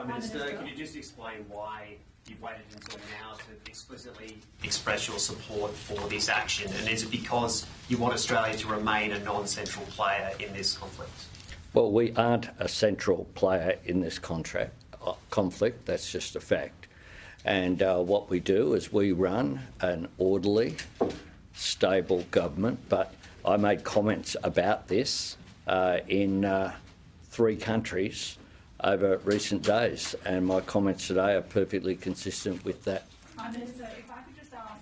Prime Minister, can you just explain why you've waited until now to explicitly express your support for this action? And is it because you want Australia to remain a non-central player in this conflict? Well, we aren't a central player in this conflict. That's just a fact. And what we do is we run an orderly, stable government. But I made comments about this in 3 countries over recent days, and my comments today are perfectly consistent with that. Prime Minister, if I could just ask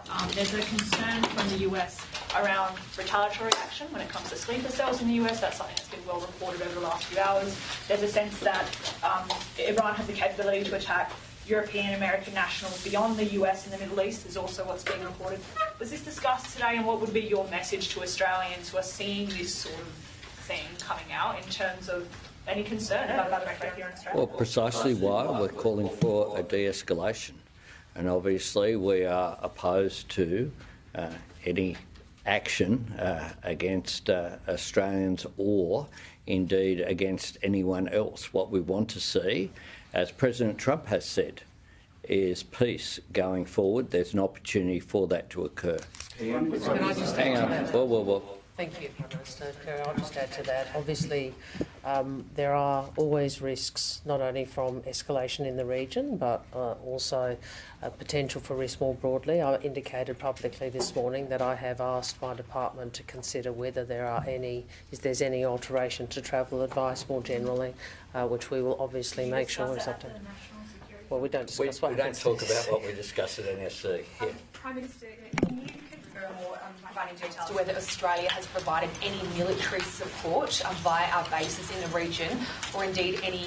about, there's a concern from the US around retaliatory action when it comes to sleeper cells in the US. That's something that's been well reported over the last few hours. There's a sense that Iran has the capability to attack European American nationals beyond the US and the Middle East is also what's being reported. Was this discussed today, and what would be your message to Australians who are seeing this sort of thing coming out in terms of any concern about the threat here in Australia? Well, precisely why we're calling for a de-escalation. And obviously we are opposed to any action against Australians or indeed against anyone else. What we want to see, as President Trump has said, is peace going forward. There's an opportunity for that to occur. Can I just Hang on. Well. Thank you, Prime Minister. I'll just add to that. Obviously, there are always risks, not only from escalation in the region, but also potential for risk more broadly. I indicated publicly this morning that I have asked my department to consider whether there's any alteration to travel advice more generally, which we will obviously make sure is up to. Well, we don't discuss we don't talk about what we discuss at NSC. Yeah. Prime Minister, can you confirm or provide any details to whether Australia has provided any military support via our bases in the region, or indeed any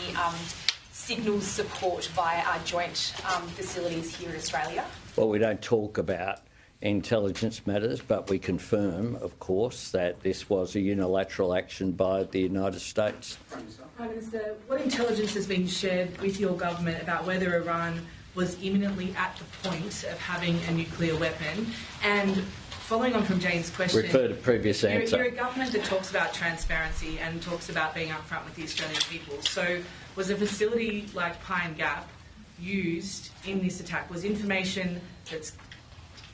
signals support via our joint facilities here in Australia? Well, we don't talk about intelligence matters, but we confirm, of course, that this was a unilateral action by the United States. Prime Minister, what intelligence has been shared with your government about whether Iran was imminently at the point of having a nuclear weapon? And following on from Jane's question, refer to previous answer. You're a government that talks about transparency and talks about being upfront with the Australian people. So was a facility like Pine Gap used in this attack? Was information that's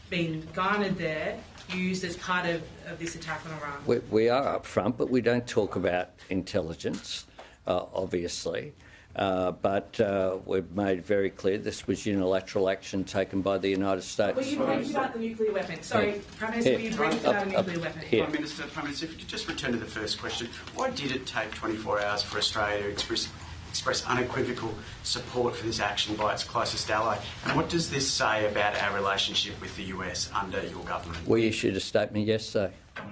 been garnered there used as part of this attack on Iran? We are upfront, but we don't talk about intelligence, obviously. But we've made very clear this was unilateral action taken by the United States. Well, you briefed about the nuclear weapon. Sorry, Prime Minister, you briefed about a nuclear weapon. Prime Minister, if you could just return to the first question. Why did it take 24 hours for Australia to express unequivocal support for this action by its closest ally? And what does this say about our relationship with the US under your government? We issued a statement yesterday. Prime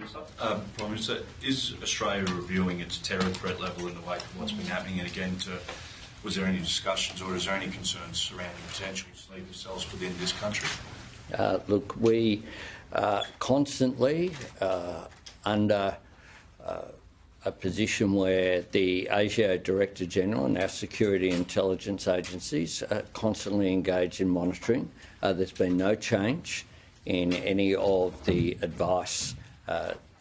Minister, is Australia reviewing its terror threat level in the wake of what's been happening? And again, was there any discussions or is there any concerns surrounding potential sleeper cells within this country? Look, we constantly under a position where the ASIO Director General and our security intelligence agencies are constantly engaged in monitoring. There's been no change in any of the advice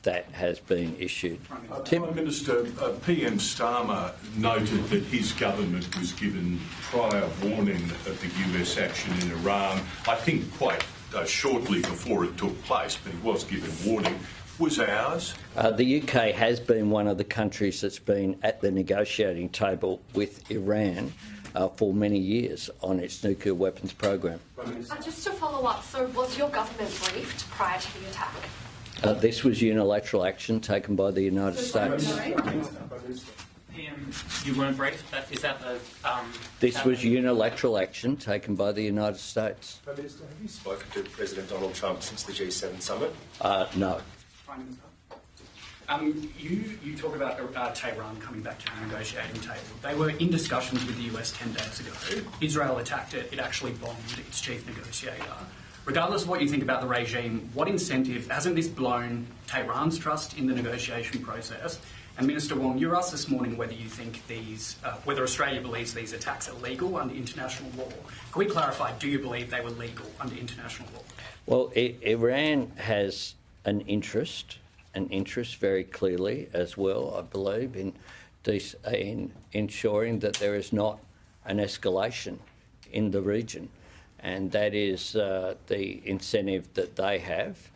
that has been issued. Prime Minister, PM Starmer noted that his government was given prior warning of the US action in Iran, I think quite shortly before it took place, but he was given warning. Was ours? The UK has been one of the countries that's been at the negotiating table with Iran for many years on its nuclear weapons program. Just to follow up, so was your government briefed prior to the attack? This was unilateral action taken by the United States. PM, you weren't briefed? Is that the... This was unilateral action taken by the United States. Prime Minister, have you spoken to President Donald Trump since the G7 summit? No. Prime Minister, you talk about Tehran coming back to the negotiating table. They were in discussions with the US 10 days ago. Israel attacked it. It actually bombed its chief negotiator. Regardless of what you think about the regime, what incentive, hasn't this blown Tehran's trust in the negotiation process? And Minister Wong, you were asked this morning whether you think whether Australia believes these attacks are legal under international law. Can we clarify, do you believe they were legal under international law? Well, Iran has an interest very clearly as well, I believe, in ensuring that there is not an escalation in the region, and that is the incentive that they have.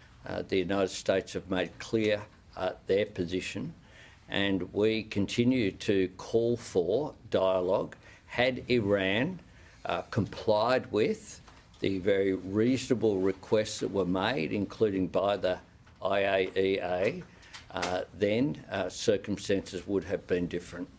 The United States have made clear their position, and we continue to call for dialogue. Had Iran complied with the very reasonable requests that were made, including by the IAEA, then circumstances would have been different.